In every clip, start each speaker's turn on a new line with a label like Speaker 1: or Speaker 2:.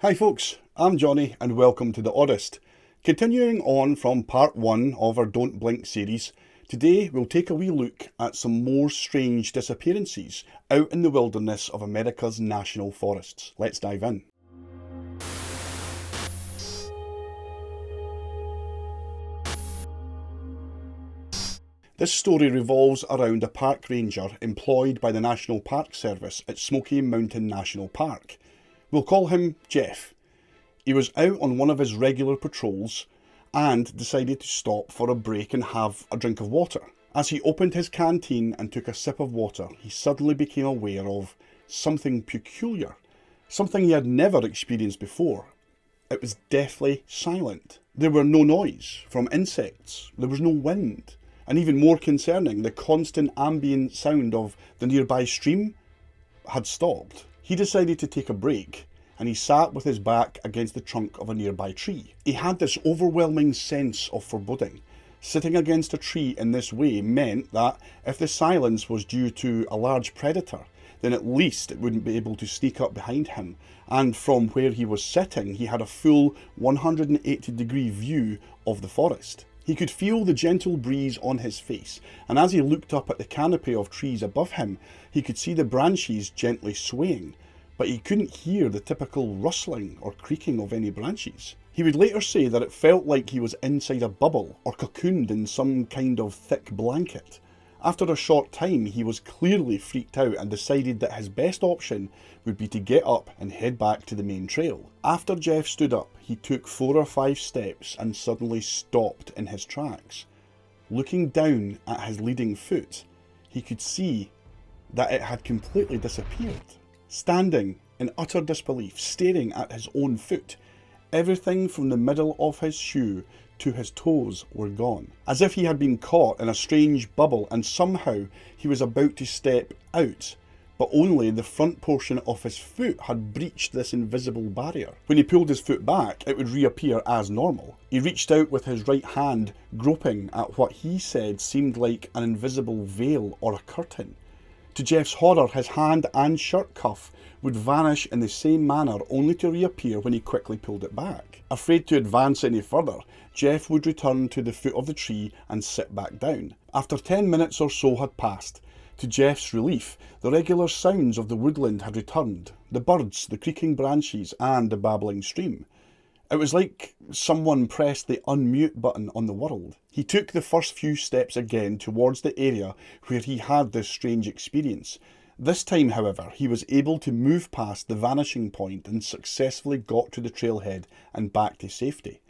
Speaker 1: Hi folks, I'm Johnny and welcome to the Oddest. Continuing on from part 1 of our Don't Blink series, today we'll take a wee look at some more strange disappearances out in the wilderness of America's national forests. Let's dive in. This story revolves around a park ranger employed by the National Park Service at Smoky Mountain National Park. We'll call him Jeff. He was out on one of his regular patrols and decided to stop for a break and have a drink of water. As he opened his canteen and took a sip of water, he suddenly became aware of something peculiar, something he had never experienced before. It was deathly silent. There were no noise from insects, there was no wind, and even more concerning, the constant ambient sound of the nearby stream had stopped. He decided to take a break, and he sat with his back against the trunk of a nearby tree. He had this overwhelming sense of foreboding. Sitting against a tree in this way meant that if the silence was due to a large predator, then at least it wouldn't be able to sneak up behind him, and from where he was sitting he had a full 180-degree view of the forest. He could feel the gentle breeze on his face, and as he looked up at the canopy of trees above him, he could see the branches gently swaying, but he couldn't hear the typical rustling or creaking of any branches. He would later say that it felt like he was inside a bubble or cocooned in some kind of thick blanket. After a short time, he was clearly freaked out and decided that his best option would be to get up and head back to the main trail. After Jeff stood up, he took 4 or 5 steps and suddenly stopped in his tracks. Looking down at his leading foot, he could see that it had completely disappeared. Standing in utter disbelief, staring at his own foot, everything from the middle of his shoe to his toes were gone. As if he had been caught in a strange bubble and somehow he was about to step out, but only the front portion of his foot had breached this invisible barrier. When he pulled his foot back, it would reappear as normal. He reached out with his right hand, groping at what he said seemed like an invisible veil or a curtain. To Jeff's horror, his hand and shirt cuff would vanish in the same manner, only to reappear when he quickly pulled it back. Afraid to advance any further, Jeff would return to the foot of the tree and sit back down. After 10 minutes or so had passed, to Jeff's relief, the regular sounds of the woodland had returned, the birds, the creaking branches, and the babbling stream. It was like someone pressed the unmute button on the world. He took the first few steps again towards the area where he had this strange experience. This time, however, he was able to move past the vanishing point and successfully got to the trailhead and back to safety.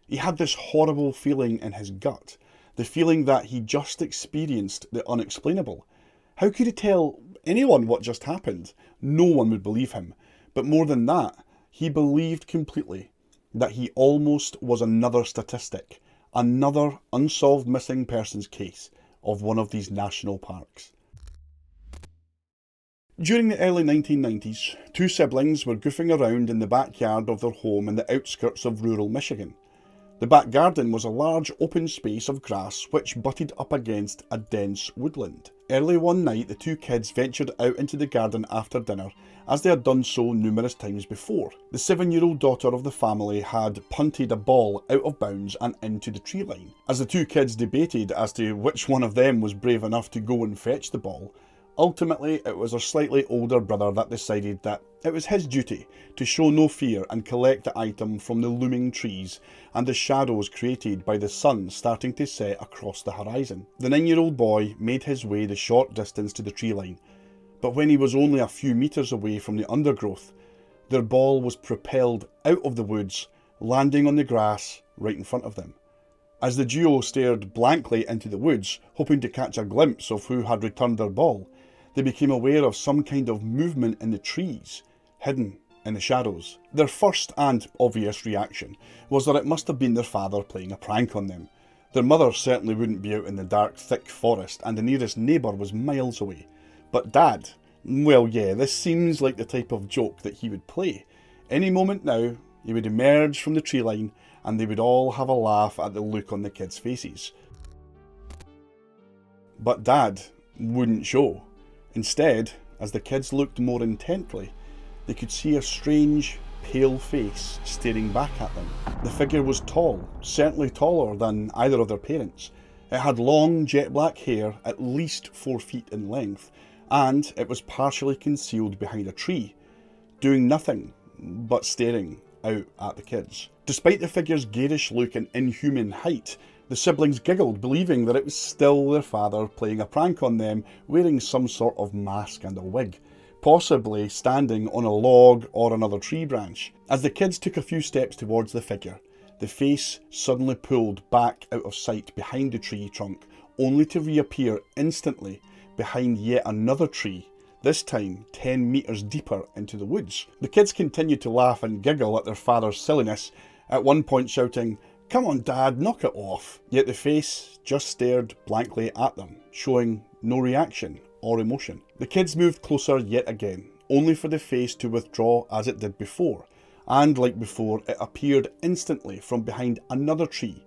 Speaker 1: He had this horrible feeling in his gut, the feeling that he just experienced the unexplainable. How could he tell anyone what just happened? No one would believe him. But more than that, he believed completely that he almost was another statistic, another unsolved missing persons case of one of these national parks. During the early 1990s, 2 siblings were goofing around in the backyard of their home in the outskirts of rural Michigan. The back garden was a large open space of grass which butted up against a dense woodland. Early one night, the 2 kids ventured out into the garden after dinner, as they had done so numerous times before. The 7-year-old daughter of the family had punted a ball out of bounds and into the tree line. As the 2 kids debated as to which one of them was brave enough to go and fetch the ball, ultimately it was their slightly older brother that decided that it was his duty to show no fear and collect the item from the looming trees and the shadows created by the sun starting to set across the horizon. The 9-year-old boy made his way the short distance to the tree line, but when he was only a few meters away from the undergrowth, their ball was propelled out of the woods, landing on the grass right in front of them. As the duo stared blankly into the woods, hoping to catch a glimpse of who had returned their ball, they became aware of some kind of movement in the trees, hidden in the shadows. Their first and obvious reaction was that it must have been their father playing a prank on them. Their mother certainly wouldn't be out in the dark, thick forest, and the nearest neighbour was miles away. But Dad, well yeah, this seems like the type of joke that he would play. Any moment now, he would emerge from the tree line and they would all have a laugh at the look on the kids' faces. But Dad wouldn't show. Instead, as the kids looked more intently, they could see a strange, pale face staring back at them. The figure was tall, certainly taller than either of their parents. It had long jet black hair, at least 4 feet in length, and it was partially concealed behind a tree, doing nothing but staring out at the kids. Despite the figure's garish look and inhuman height, the siblings giggled, believing that it was still their father playing a prank on them, wearing some sort of mask and a wig, possibly standing on a log or another tree branch. As the kids took a few steps towards the figure, the face suddenly pulled back out of sight behind the tree trunk, only to reappear instantly behind yet another tree, this time 10 metres deeper into the woods. The kids continued to laugh and giggle at their father's silliness, at one point shouting, "Come on Dad, knock it off." Yet the face just stared blankly at them, showing no reaction or emotion. The kids moved closer yet again, only for the face to withdraw as it did before, and like before, it appeared instantly from behind another tree,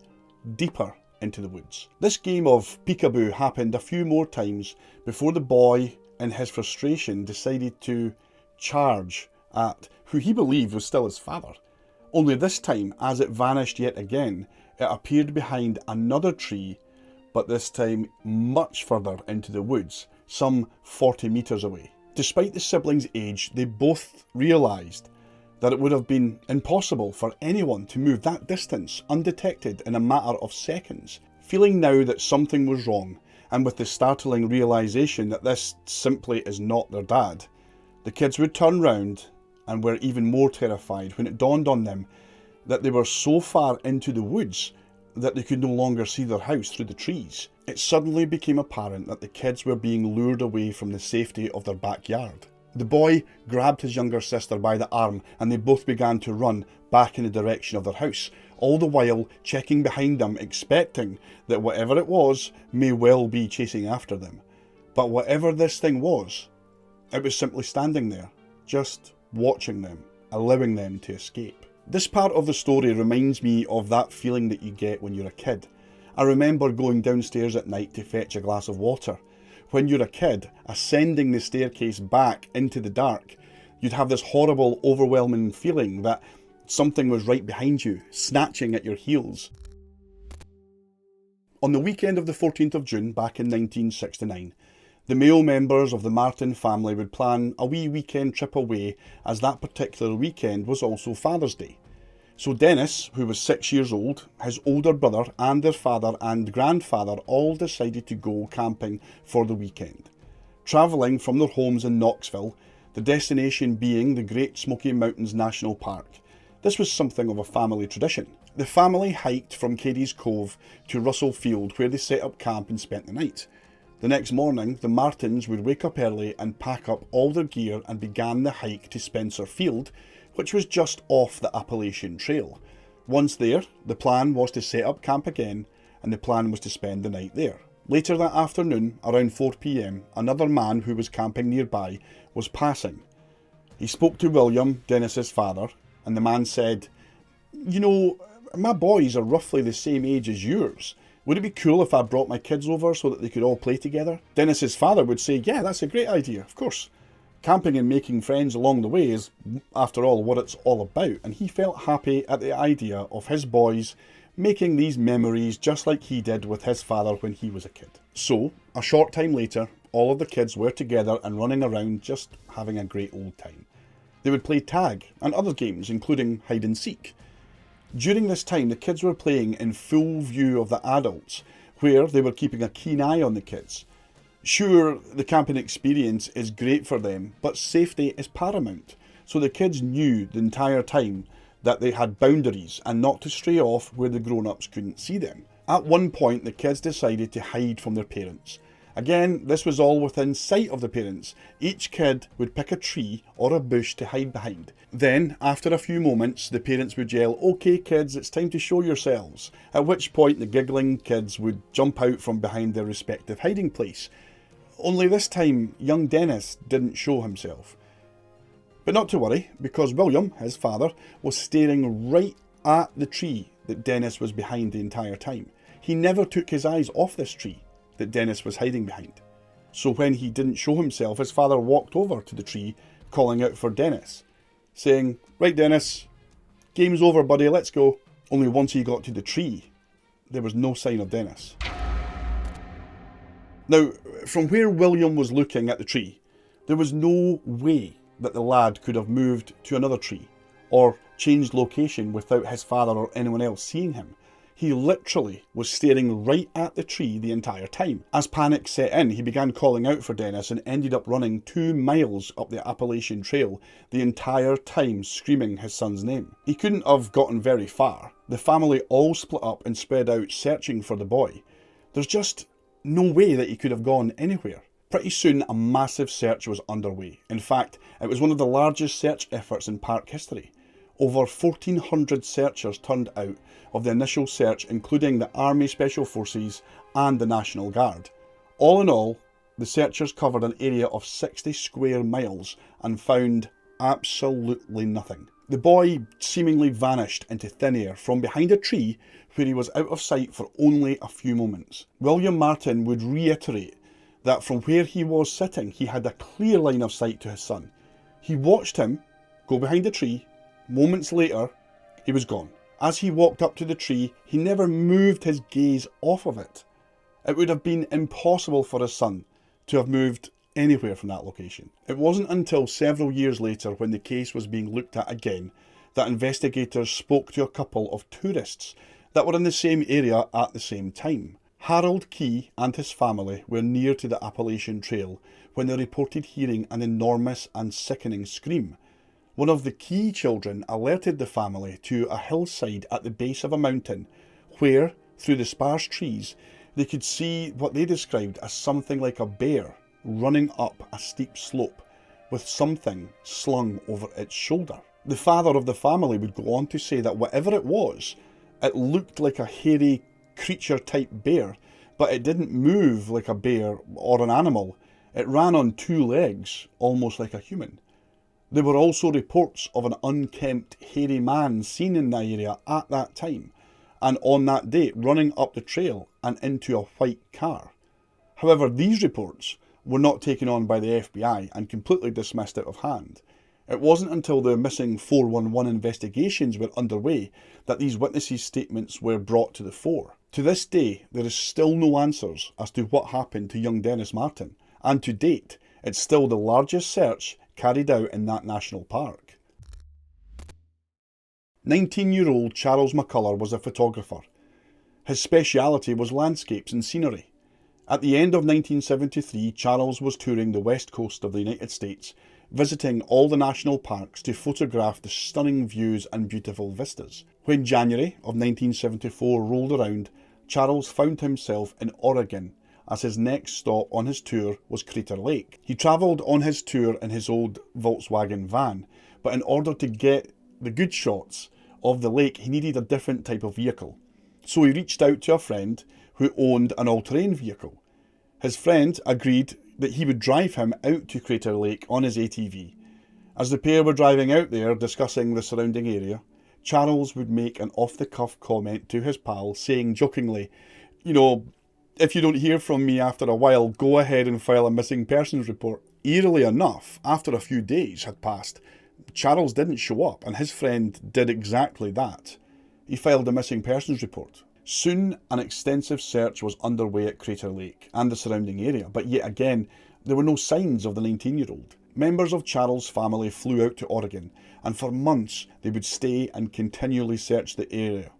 Speaker 1: deeper into the woods. This game of peekaboo happened a few more times before the boy, in his frustration, decided to charge at who he believed was still his father. Only this time, as it vanished yet again, it appeared behind another tree, but this time much further into the woods, some 40 metres away. Despite the siblings' age, they both realised that it would have been impossible for anyone to move that distance undetected in a matter of seconds. Feeling now that something was wrong, and with the startling realisation that this simply is not their dad, the kids would turn round and were even more terrified when it dawned on them that they were so far into the woods that they could no longer see their house through the trees. It suddenly became apparent that the kids were being lured away from the safety of their backyard. The boy grabbed his younger sister by the arm and they both began to run back in the direction of their house, all the while checking behind them, expecting that whatever it was may well be chasing after them. But whatever this thing was, it was simply standing there, just watching them, allowing them to escape. This part of the story reminds me of that feeling that you get when you're a kid. I remember going downstairs at night to fetch a glass of water. When you're a kid, ascending the staircase back into the dark, you'd have this horrible, overwhelming feeling that something was right behind you, snatching at your heels. On the weekend of the 14th of June, back in 1969, the male members of the Martin family would plan a wee weekend trip away, as that particular weekend was also Father's Day. So Dennis, who was 6 years old, his older brother and their father and grandfather all decided to go camping for the weekend. Travelling from their homes in Knoxville, the destination being the Great Smoky Mountains National Park. This was something of a family tradition. The family hiked from Cadies Cove to Russell Field, where they set up camp and spent the night. The next morning, the Martins would wake up early and pack up all their gear and began the hike to Spencer Field, which was just off the Appalachian Trail. Once there, the plan was to set up camp again, and the plan was to spend the night there. Later that afternoon, around 4 p.m, another man who was camping nearby was passing. He spoke to William, Dennis's father, and the man said, "You know, my boys are roughly the same age as yours. Would it be cool if I brought my kids over so that they could all play together?" Dennis's father would say, "Yeah, that's a great idea, of course. Camping and making friends along the way is, after all, what it's all about," and he felt happy at the idea of his boys making these memories just like he did with his father when he was a kid. So, a short time later, all of the kids were together and running around just having a great old time. They would play tag and other games, including hide and seek. During this time, the kids were playing in full view of the adults, where they were keeping a keen eye on the kids. Sure, the camping experience is great for them, but safety is paramount, so the kids knew the entire time that they had boundaries and not to stray off where the grown-ups couldn't see them. At one point, the kids decided to hide from their parents. Again, this was all within sight of the parents. Each kid would pick a tree or a bush to hide behind. Then, after a few moments, the parents would yell, "Okay kids, it's time to show yourselves," at which point the giggling kids would jump out from behind their respective hiding place. Only this time, young Dennis didn't show himself. But not to worry, because William, his father, was staring right at the tree that Dennis was behind the entire time. He never took his eyes off this tree that Dennis was hiding behind. So when he didn't show himself, his father walked over to the tree, calling out for Dennis. saying, "Right Dennis, game's over buddy, let's go." Only once he got to the tree, there was no sign of Dennis. Now, from where William was looking at the tree, there was no way that the lad could have moved to another tree or changed location without his father or anyone else seeing him. He literally was staring right at the tree the entire time. As panic set in, he began calling out for Dennis and ended up running 2 miles up the Appalachian Trail the entire time screaming his son's name. He couldn't have gotten very far. The family all split up and spread out searching for the boy. There's just no way that he could have gone anywhere. Pretty soon a massive search was underway. In fact, it was one of the largest search efforts in park history. Over 1,400 searchers turned out of the initial search, including the Army Special Forces and the National Guard. All in all, the searchers covered an area of 60 square miles and found absolutely nothing. The boy seemingly vanished into thin air from behind a tree where he was out of sight for only a few moments. William Martin would reiterate that from where he was sitting, he had a clear line of sight to his son. He watched him go behind a tree. Moments later, he was gone. As he walked up to the tree, he never moved his gaze off of it. It would have been impossible for his son to have moved anywhere from that location. It wasn't until several years later, when the case was being looked at again, that investigators spoke to a couple of tourists that were in the same area at the same time. Harold Key and his family were near to the Appalachian Trail when they reported hearing an enormous and sickening scream. One of the Key children alerted the family to a hillside at the base of a mountain where, through the sparse trees, they could see what they described as something like a bear running up a steep slope with something slung over its shoulder. The father of the family would go on to say that whatever it was, it looked like a hairy creature type bear, but it didn't move like a bear or an animal. It ran on 2 legs, almost like a human. There were also reports of an unkempt, hairy man seen in the area at that time, and on that date running up the trail and into a white car. However, these reports were not taken on by the FBI and completely dismissed out of hand. It wasn't until the missing 411 investigations were underway that these witnesses' statements were brought to the fore. To this day, there is still no answers as to what happened to young Dennis Martin, and to date, it's still the largest search carried out in that national park. 19-year-old Charles McCullagh was a photographer. His speciality was landscapes and scenery. At the end of 1973, Charles was touring the west coast of the United States, visiting all the national parks to photograph the stunning views and beautiful vistas. When January of 1974 rolled around, Charles found himself in Oregon, as his next stop on his tour was Crater Lake. He travelled on his tour in his old Volkswagen van, but in order to get the good shots of the lake, he needed a different type of vehicle. So he reached out to a friend who owned an all-terrain vehicle. His friend agreed that he would drive him out to Crater Lake on his ATV. As the pair were driving out there discussing the surrounding area, Charles would make an off-the-cuff comment to his pal, saying jokingly, "If you don't hear from me after a while, go ahead and file a missing persons report." Eerily enough, after a few days had passed, Charles didn't show up, and his friend did exactly that. He filed a missing persons report. Soon, an extensive search was underway at Crater Lake and the surrounding area, but yet again, there were no signs of the 19-year-old. Members of Charles' family flew out to Oregon, and for months they would stay and continually search the area,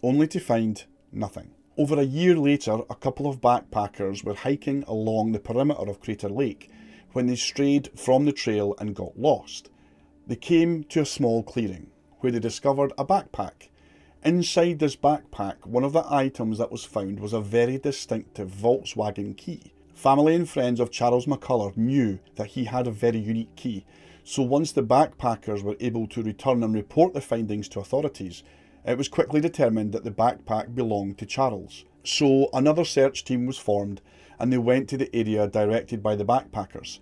Speaker 1: only to find nothing. Over a year later, a couple of backpackers were hiking along the perimeter of Crater Lake when they strayed from the trail and got lost. They came to a small clearing, where they discovered a backpack. Inside this backpack, one of the items that was found was a very distinctive Volkswagen key. Family and friends of Charles McCullagh knew that he had a very unique key, so once the backpackers were able to return and report the findings to authorities, it was quickly determined that the backpack belonged to Charles. So another search team was formed, and they went to the area directed by the backpackers.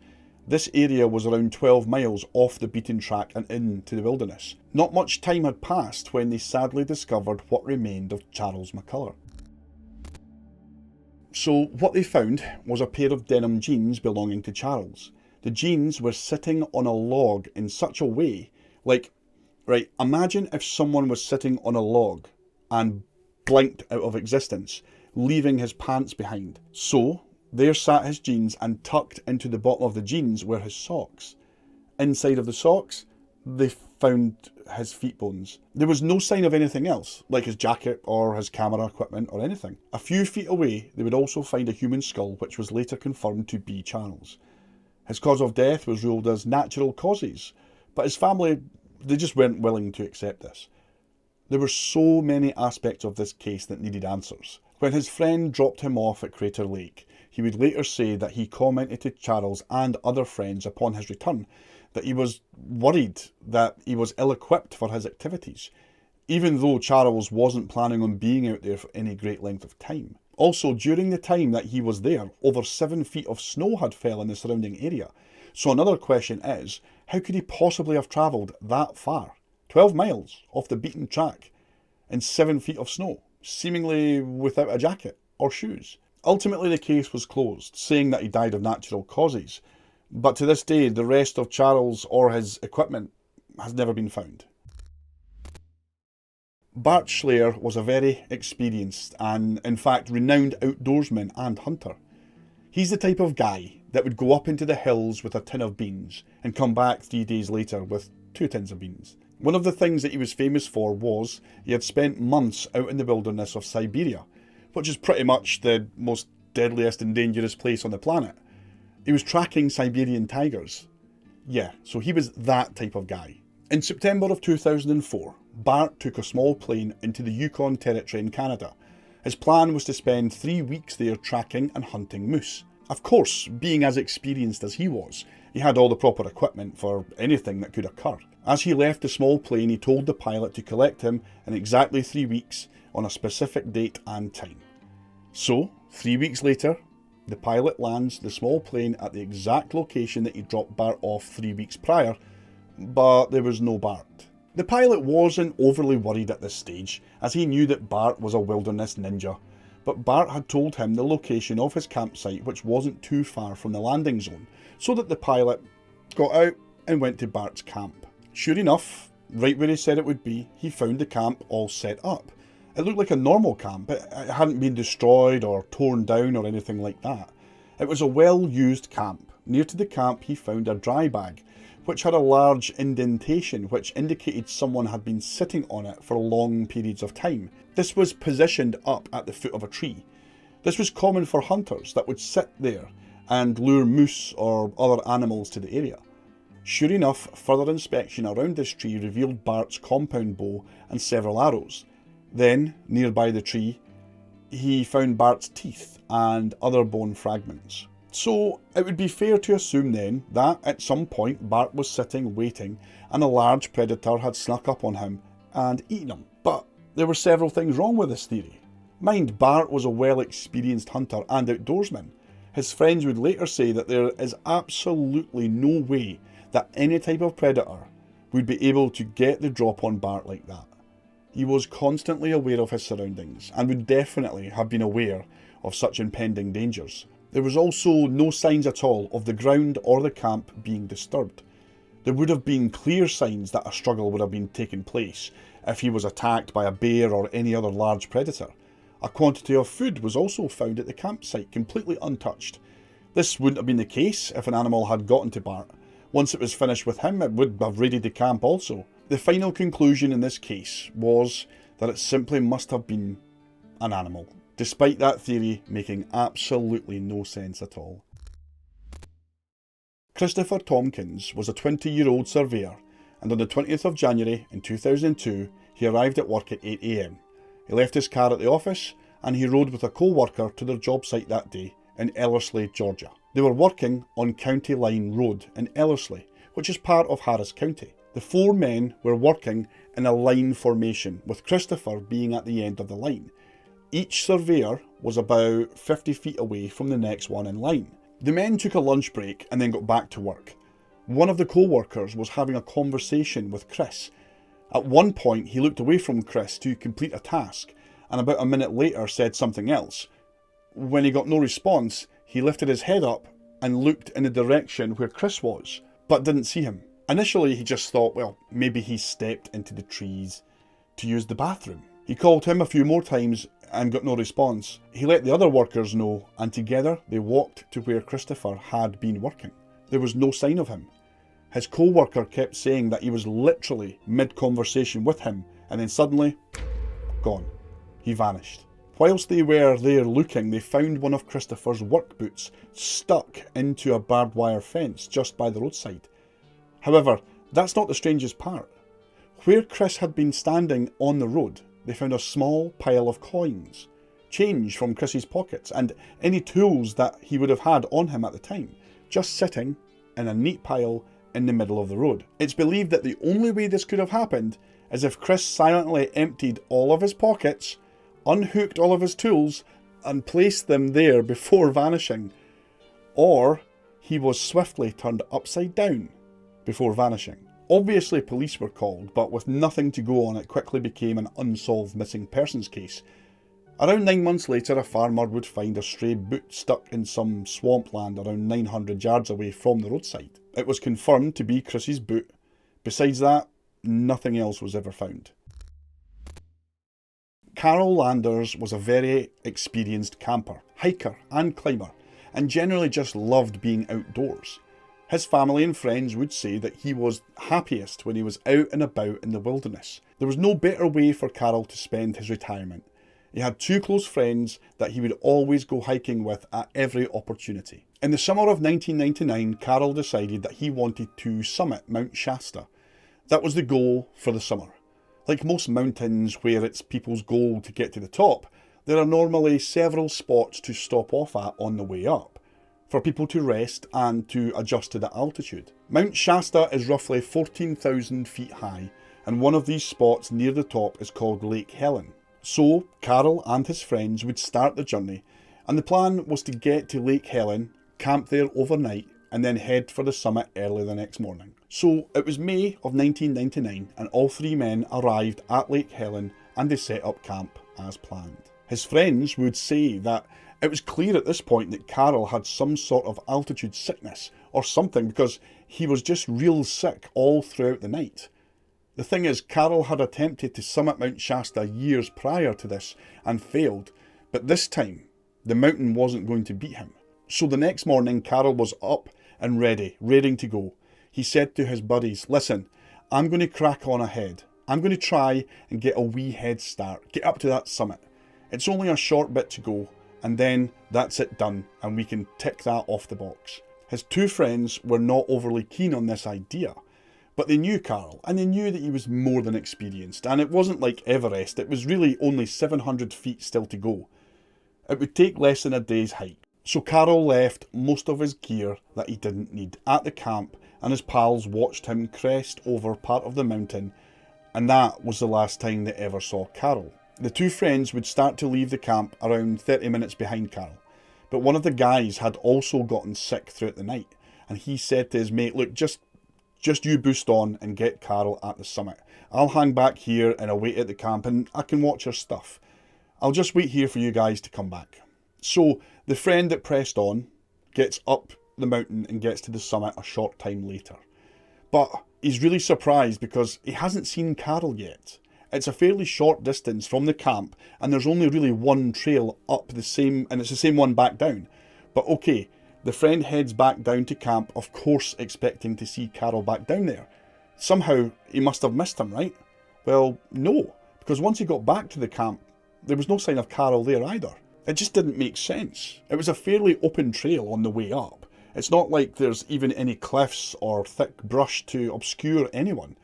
Speaker 1: This area was around 12 miles off the beaten track and into the wilderness. Not much time had passed when they sadly discovered what remained of Charles McCullagh. So what they found was a pair of denim jeans belonging to Charles. The jeans were sitting on a log in such a way Like, right, imagine if someone was sitting on a log and blinked out of existence, leaving his pants behind. So, there sat his jeans, and tucked into the bottom of the jeans were his socks. Inside of the socks, they found his feet bones. There was no sign of anything else, like his jacket or his camera equipment or anything. A few feet away, they would also find a human skull, which was later confirmed to be Charles. His cause of death was ruled as natural causes, but his family, they just weren't willing to accept this. There were so many aspects of this case that needed answers. When his friend dropped him off at Crater Lake, he would later say that he commented to Charles and other friends upon his return that he was worried that he was ill-equipped for his activities, even though Charles wasn't planning on being out there for any great length of time. Also, during the time that he was there, over 7 feet of snow had fell in the surrounding area. So another question is, how could he possibly have travelled that far? 12 miles off the beaten track in 7 feet of snow, seemingly without a jacket or shoes. Ultimately, the case was closed, saying that he died of natural causes. But to this day, the rest of Charles or his equipment has never been found. Bart Schlaer was a very experienced and, in fact, renowned outdoorsman and hunter. He's the type of guy that would go up into the hills with a tin of beans and come back 3 days later with 2 tins of beans. One of the things that he was famous for was he had spent months out in the wilderness of Siberia, which is pretty much the most deadliest and dangerous place on the planet. He was tracking Siberian tigers. Yeah, so he was that type of guy. In September of 2004, Bart took a small plane into the Yukon Territory in Canada. His plan was to spend 3 weeks there tracking and hunting moose. Of course, being as experienced as he was, he had all the proper equipment for anything that could occur. As he left the small plane, he told the pilot to collect him in exactly 3 weeks on a specific date and time. So, 3 weeks later, the pilot lands the small plane at the exact location that he dropped Bart off 3 weeks prior, but there was no Bart. The pilot wasn't overly worried at this stage, as he knew that Bart was a wilderness ninja, but Bart had told him the location of his campsite, which wasn't too far from the landing zone, so that the pilot got out and went to Bart's camp. Sure enough, right where he said it would be, he found the camp all set up. It looked like a normal camp. It hadn't been destroyed or torn down or anything like that. It was a well-used camp. Near to the camp he found a dry bag, which had a large indentation which indicated someone had been sitting on it for long periods of time. This was positioned up at the foot of a tree. This was common for hunters that would sit there and lure moose or other animals to the area. Sure enough, further inspection around this tree revealed Bart's compound bow and several arrows. Then, nearby the tree, he found Bart's teeth and other bone fragments. So, it would be fair to assume then that at some point Bart was sitting waiting and a large predator had snuck up on him and eaten him. But there were several things wrong with this theory. Mind, Bart was a well-experienced hunter and outdoorsman. His friends would later say that there is absolutely no way that any type of predator would be able to get the drop on Bart like that. He was constantly aware of his surroundings and would definitely have been aware of such impending dangers. There was also no signs at all of the ground or the camp being disturbed. There would have been clear signs that a struggle would have been taking place if he was attacked by a bear or any other large predator. A quantity of food was also found at the campsite, completely untouched. This wouldn't have been the case if an animal had gotten to Bart. Once it was finished with him, it would have raided the camp also. The final conclusion in this case was that it simply must have been an animal, despite that theory making absolutely no sense at all. Christopher Tompkins was a 20-year-old surveyor, and on the 20th of January in 2002, he arrived at work at 8 AM. He left his car at the office, and he rode with a co-worker to their job site that day in Ellerslie, Georgia. They were working on County Line Road in Ellerslie, which is part of Harris County. The 4 men were working in a line formation, with Christopher being at the end of the line. Each surveyor was about 50 feet away from the next one in line. The men took a lunch break and then got back to work. One of the co-workers was having a conversation with Chris. At one point he looked away from Chris to complete a task, and about a minute later said something else. When he got no response, he lifted his head up and looked in the direction where Chris was, but didn't see him. Initially, he just thought, well, maybe he stepped into the trees to use the bathroom. He called him a few more times and got no response. He let the other workers know, and together they walked to where Christopher had been working. There was no sign of him. His co-worker kept saying that he was literally mid-conversation with him, and then suddenly, gone. He vanished. Whilst they were there looking, they found one of Christopher's work boots stuck into a barbed wire fence just by the roadside. However, that's not the strangest part. Where Chris had been standing on the road, they found a small pile of coins, change from Chris's pockets, and any tools that he would have had on him at the time, just sitting in a neat pile in the middle of the road. It's believed that the only way this could have happened is if Chris silently emptied all of his pockets, unhooked all of his tools, and placed them there before vanishing, or he was swiftly turned upside down before vanishing. Obviously police were called, but with nothing to go on, it quickly became an unsolved missing persons case. Around 9 months later, a farmer would find a stray boot stuck in some swampland around 900 yards away from the roadside. It was confirmed to be Chris's boot. Besides that, nothing else was ever found. Carol Landers was a very experienced camper, hiker and climber, and generally just loved being outdoors. His family and friends would say that he was happiest when he was out and about in the wilderness. There was no better way for Carol to spend his retirement. He had 2 close friends that he would always go hiking with at every opportunity. In the summer of 1999, Carol decided that he wanted to summit Mount Shasta. That was the goal for the summer. Like most mountains where it's people's goal to get to the top, there are normally several spots to stop off at on the way up, for people to rest and to adjust to the altitude. Mount Shasta is roughly 14,000 feet high, and one of these spots near the top is called Lake Helen. So Carol and his friends would start the journey, and the plan was to get to Lake Helen, camp there overnight, and then head for the summit early the next morning. So it was May of 1999, and all 3 men arrived at Lake Helen and they set up camp as planned. His friends would say that it was clear at this point that Carol had some sort of altitude sickness or something, because he was just real sick all throughout the night. The thing is, Carol had attempted to summit Mount Shasta years prior to this and failed, but this time the mountain wasn't going to beat him. So the next morning, Carol was up and ready, raring to go. He said to his buddies, listen, I'm going to crack on ahead. I'm going to try and get a wee head start, get up to that summit. It's only a short bit to go, and then that's it done, and we can tick that off the box. His 2 friends were not overly keen on this idea, but they knew Carol, and they knew that he was more than experienced, and it wasn't like Everest. It was really only 700 feet still to go. It would take less than a day's hike. So Carol left most of his gear that he didn't need at the camp, and his pals watched him crest over part of the mountain, and that was the last time they ever saw Carol. The 2 friends would start to leave the camp around 30 minutes behind Carol, but one of the guys had also gotten sick throughout the night, and he said to his mate, look, just you boost on and get Carol at the summit. I'll hang back here and await at the camp, and I can watch her stuff. I'll just wait here for you guys to come back. So the friend that pressed on gets up the mountain and gets to the summit a short time later. But he's really surprised because he hasn't seen Carol yet. It's a fairly short distance from the camp, and there's only really one trail up the same, and it's the same one back down. But okay, the friend heads back down to camp, of course expecting to see Carol back down there. Somehow he must have missed him, right? Well, no, because once he got back to the camp, there was no sign of Carol there either. It just didn't make sense. It was a fairly open trail on the way up. It's not like there's even any cliffs or thick brush to obscure anyone.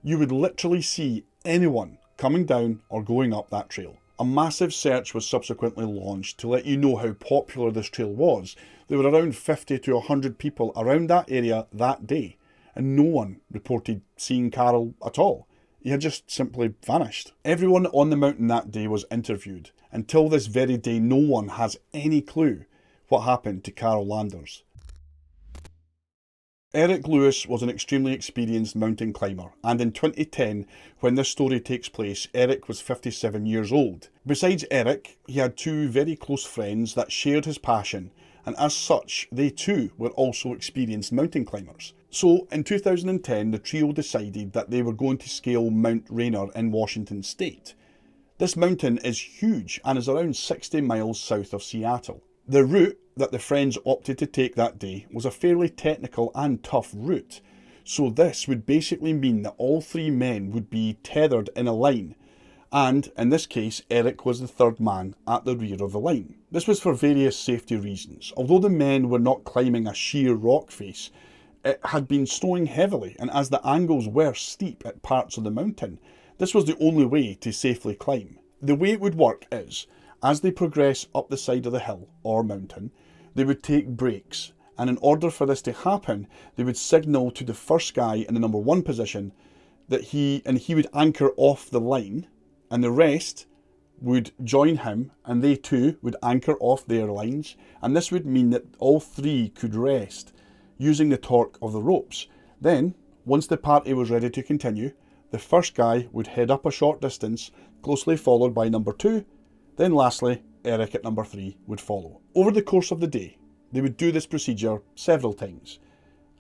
Speaker 1: You would literally see anyone coming down or going up that trail. A massive search was subsequently launched to let you know how popular this trail was. There were around 50 to 100 people around that area that day, and no one reported seeing Carol at all. He had just simply vanished. Everyone on the mountain that day was interviewed. Until this very day, no one has any clue what happened to Carol Landers. Eric Lewis was an extremely experienced mountain climber, and in 2010, when this story takes place, Eric was 57 years old. Besides Eric, he had 2 very close friends that shared his passion, and as such, they too were also experienced mountain climbers. So in 2010, the trio decided that they were going to scale Mount Rainier in Washington State. This mountain is huge and is around 60 miles south of Seattle. The route that the friends opted to take that day was a fairly technical and tough route. So this would basically mean that all three men would be tethered in a line, and in this case Eric was the third man at the rear of the line. This was for various safety reasons. Although the men were not climbing a sheer rock face, it had been snowing heavily, and as the angles were steep at parts of the mountain, this was the only way to safely climb. The way it would work is, as they progress up the side of the hill or mountain, they would take breaks, and in order for this to happen, they would signal to the first guy in the number 1 position that he would anchor off the line, and the rest would join him, and they too would anchor off their lines, and this would mean that all three could rest using the torque of the ropes. Then, once the party was ready to continue, the first guy would head up a short distance, closely followed by number 2, then lastly, Eric at number 3 would follow. Over the course of the day, they would do this procedure several times.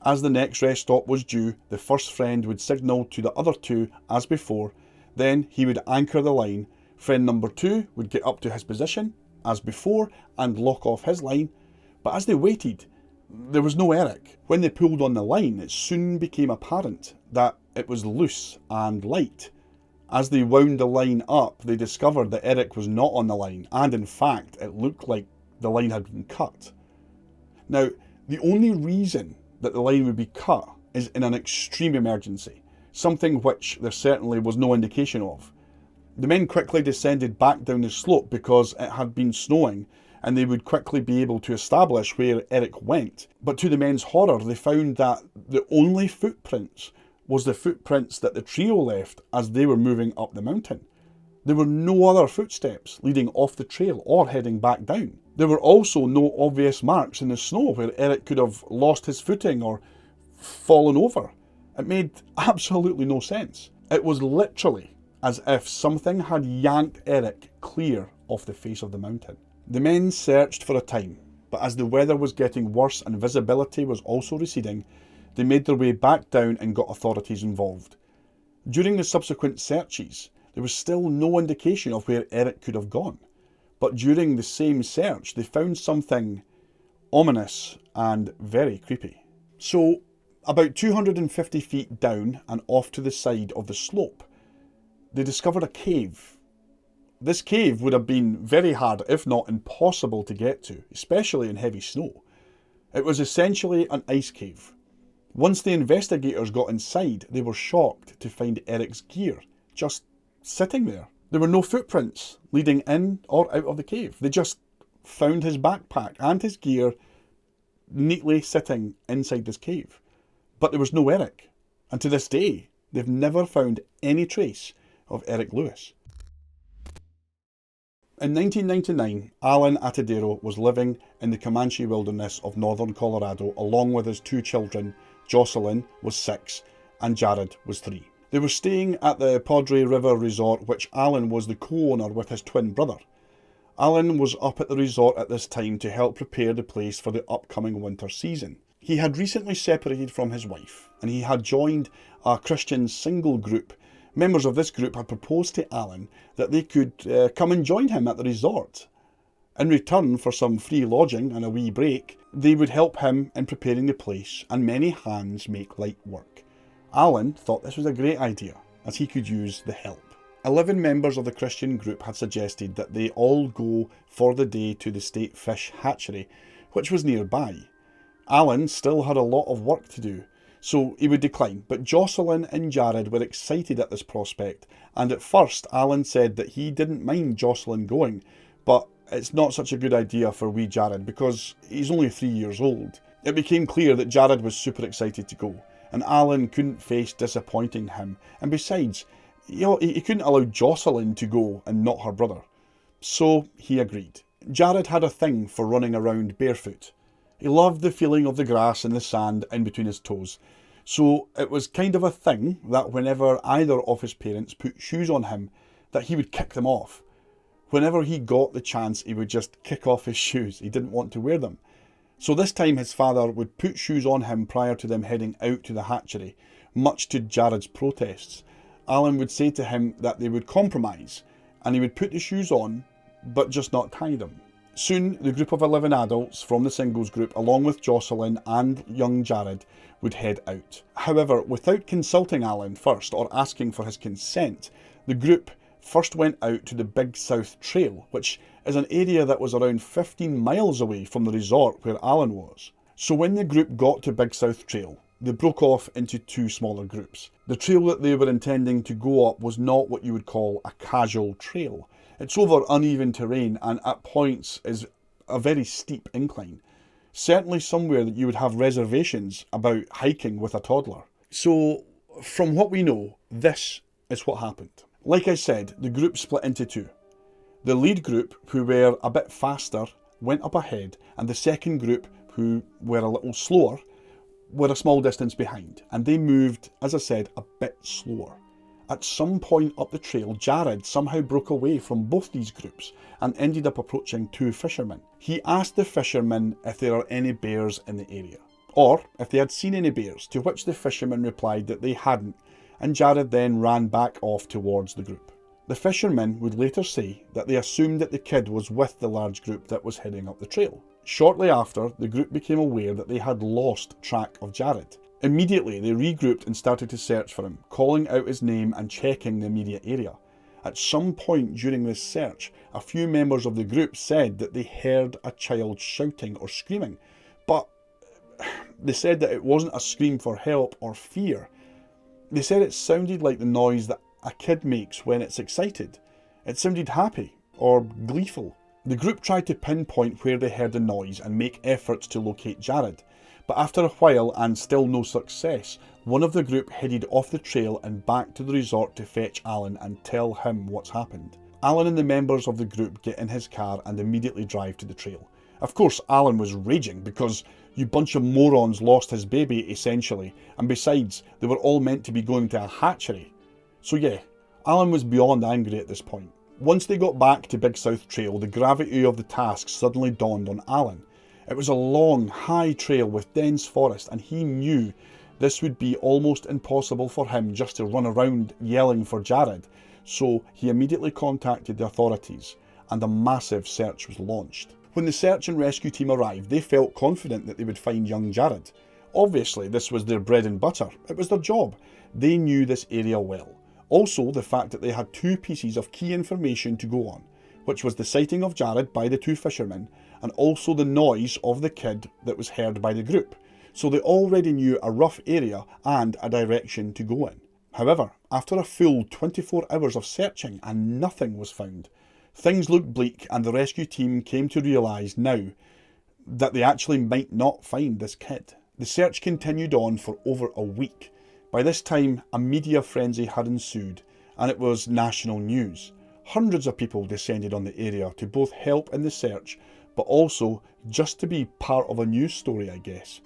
Speaker 1: As the next rest stop was due, the first friend would signal to the other two as before, then he would anchor the line, friend number 2 would get up to his position, as before, and lock off his line, but as they waited, there was no Eric. When they pulled on the line, it soon became apparent that it was loose and light. As they wound the line up, they discovered that Eric was not on the line, and in fact, it looked like the line had been cut. Now, the only reason that the line would be cut is in an extreme emergency, something which there certainly was no indication of. The men quickly descended back down the slope because it had been snowing, and they would quickly be able to establish where Eric went. But to the men's horror, they found that the only footprints was the footprints that the trio left as they were moving up the mountain. There were no other footsteps leading off the trail or heading back down. There were also no obvious marks in the snow where Eric could have lost his footing or fallen over. It made absolutely no sense. It was literally as if something had yanked Eric clear off the face of the mountain. The men searched for a time, but as the weather was getting worse and visibility was also receding, they made their way back down and got authorities involved. During the subsequent searches, there was still no indication of where Eric could have gone. But during the same search, they found something ominous and very creepy. So, about 250 feet down and off to the side of the slope, they discovered a cave. This cave would have been very hard, if not impossible, to get to, especially in heavy snow. It was essentially an ice cave. Once the investigators got inside, they were shocked to find Eric's gear just sitting there. There were no footprints leading in or out of the cave. They just found his backpack and his gear neatly sitting inside this cave. But there was no Eric. And to this day, they've never found any trace of Eric Lewis. In 1999, Alan Atadero was living in the Comanche wilderness of northern Colorado along with his 2 children. Jocelyn was 6 and Jared was 3. They were staying at the Padre River Resort, which Alan was the co-owner with his twin brother. Alan was up at the resort at this time to help prepare the place for the upcoming winter season. He had recently separated from his wife, and he had joined a Christian single group. Members of this group had proposed to Alan that they could come and join him at the resort. In return for some free lodging and a wee break, they would help him in preparing the place, and many hands make light work. Alan thought this was a great idea, as he could use the help. 11 members of the Christian group had suggested that they all go for the day to the state fish hatchery, which was nearby. Alan still had a lot of work to do, so he would decline, but Jocelyn and Jared were excited at this prospect, and at first Alan said that he didn't mind Jocelyn going, but it's not such a good idea for wee Jared because he's only 3 years old. It became clear that Jared was super excited to go, and Alan couldn't face disappointing him, and besides, he couldn't allow Jocelyn to go and not her brother. So he agreed. Jared had a thing for running around barefoot. He loved the feeling of the grass and the sand in between his toes, so it was kind of a thing that whenever either of his parents put shoes on him, that he would kick them off. Whenever he got the chance, he would just kick off his shoes. He didn't want to wear them. So this time his father would put shoes on him prior to them heading out to the hatchery, much to Jared's protests. Alan would say to him that they would compromise, and he would put the shoes on, but just not tie them. Soon, the group of 11 adults from the singles group, along with Jocelyn and young Jared, would head out. However, without consulting Alan first or asking for his consent, the group first went out to the Big South Trail, which is an area that was around 15 miles away from the resort where Alan was. So when the group got to Big South Trail, they broke off into two smaller groups. The trail that they were intending to go up was not what you would call a casual trail. It's over uneven terrain and at points is a very steep incline. Certainly somewhere that you would have reservations about hiking with a toddler. So from what we know, this is what happened. Like I said, the group split into two. The lead group, who were a bit faster, went up ahead, and the second group, who were a little slower, were a small distance behind, and they moved, as I said, a bit slower. At some point up the trail, Jared somehow broke away from both these groups and ended up approaching two fishermen. He asked the fishermen if there are any bears in the area, or if they had seen any bears, to which the fishermen replied that they hadn't, and Jared then ran back off towards the group. The fishermen would later say that they assumed that the kid was with the large group that was heading up the trail. Shortly after, the group became aware that they had lost track of Jared. Immediately, they regrouped and started to search for him, calling out his name and checking the immediate area. At some point during this search, a few members of the group said that they heard a child shouting or screaming, but they said that it wasn't a scream for help or fear. They said it sounded like the noise that a kid makes when it's excited. It sounded happy or gleeful. The group tried to pinpoint where they heard the noise and make efforts to locate Jared. But after a while and still no success, one of the group headed off the trail and back to the resort to fetch Alan and tell him what's happened. Alan and the members of the group get in his car and immediately drive to the trail. Of course, Alan was raging because you bunch of morons lost his baby essentially, and besides, they were all meant to be going to a hatchery. So yeah, Alan was beyond angry at this point. Once they got back to Big South Trail, the gravity of the task suddenly dawned on Alan. It was a long, high trail with dense forest, and he knew this would be almost impossible for him just to run around yelling for Jared, so he immediately contacted the authorities, and a massive search was launched. When the search and rescue team arrived, they felt confident that they would find young Jared. Obviously, this was their bread and butter. It was their job. They knew this area well. Also, the fact that they had two pieces of key information to go on, which was the sighting of Jared by the two fishermen, and also the noise of the kid that was heard by the group. So they already knew a rough area and a direction to go in. However, after a full 24 hours of searching and nothing was found, things looked bleak, and the rescue team came to realise now that they actually might not find this kid. The search continued on for over a week. By this time, a media frenzy had ensued, and it was national news. Hundreds of people descended on the area to both help in the search, but also just to be part of a news story, I guess.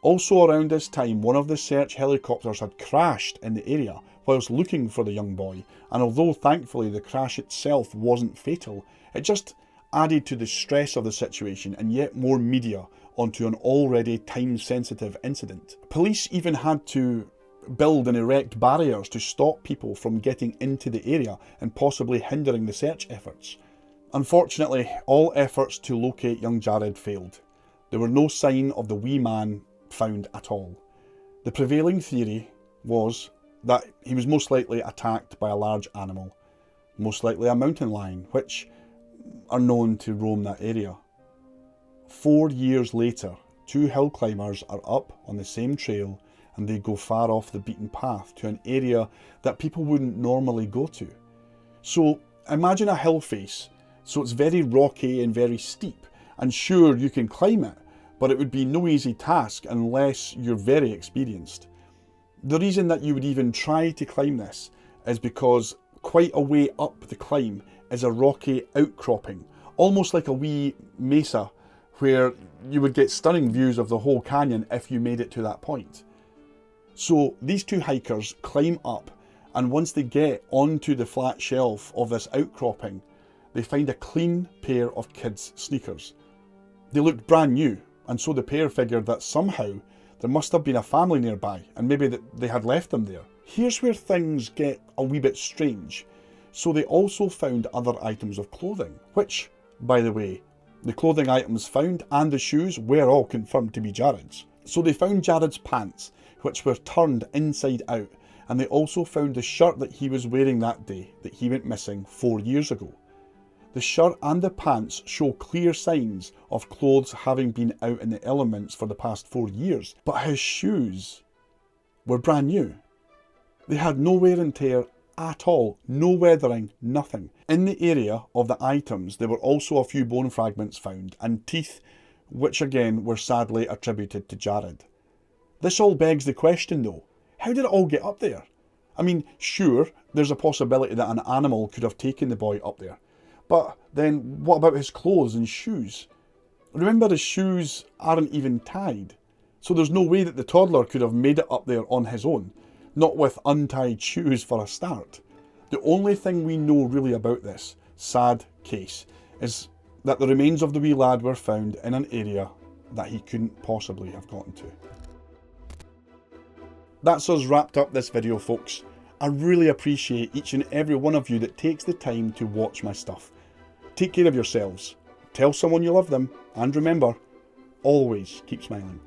Speaker 1: Also around this time, one of the search helicopters had crashed in the area whilst looking for the young boy, and although thankfully the crash itself wasn't fatal, it just added to the stress of the situation and yet more media onto an already time-sensitive incident. Police even had to build and erect barriers to stop people from getting into the area and possibly hindering the search efforts. Unfortunately, all efforts to locate young Jared failed. There were no sign of the wee man found at all. The prevailing theory was that he was most likely attacked by a large animal, most likely a mountain lion, which are known to roam that area. 4 years later, two hill climbers are up on the same trail, and they go far off the beaten path to an area that people wouldn't normally go to. So imagine a hill face, so it's very rocky and very steep, and sure, you can climb it, but it would be no easy task unless you're very experienced. The reason that you would even try to climb this is because quite a way up the climb is a rocky outcropping, almost like a wee mesa, where you would get stunning views of the whole canyon if you made it to that point. So these two hikers climb up, and once they get onto the flat shelf of this outcropping, they find a clean pair of kids' sneakers. They looked brand new, and so the pair figured that somehow there must have been a family nearby, and maybe that they had left them there. Here's where things get a wee bit strange. So they also found other items of clothing, which, by the way, the clothing items found and the shoes were all confirmed to be Jared's. So they found Jared's pants, which were turned inside out, and they also found the shirt that he was wearing that day that he went missing 4 years ago. The shirt and the pants show clear signs of clothes having been out in the elements for the past 4 years, but his shoes were brand new. They had no wear and tear at all, no weathering, nothing. In the area of the items there were also a few bone fragments found and teeth, which again were sadly attributed to Jared. This all begs the question though, how did it all get up there? I mean, sure, there's a possibility that an animal could have taken the boy up there, but then what about his clothes and shoes? Remember, his shoes aren't even tied, so there's no way that the toddler could have made it up there on his own, not with untied shoes for a start. The only thing we know really about this sad case is that the remains of the wee lad were found in an area that he couldn't possibly have gotten to. That's us wrapped up this video, folks. I really appreciate each and every one of you that takes the time to watch my stuff. Take care of yourselves, tell someone you love them, and remember, always keep smiling.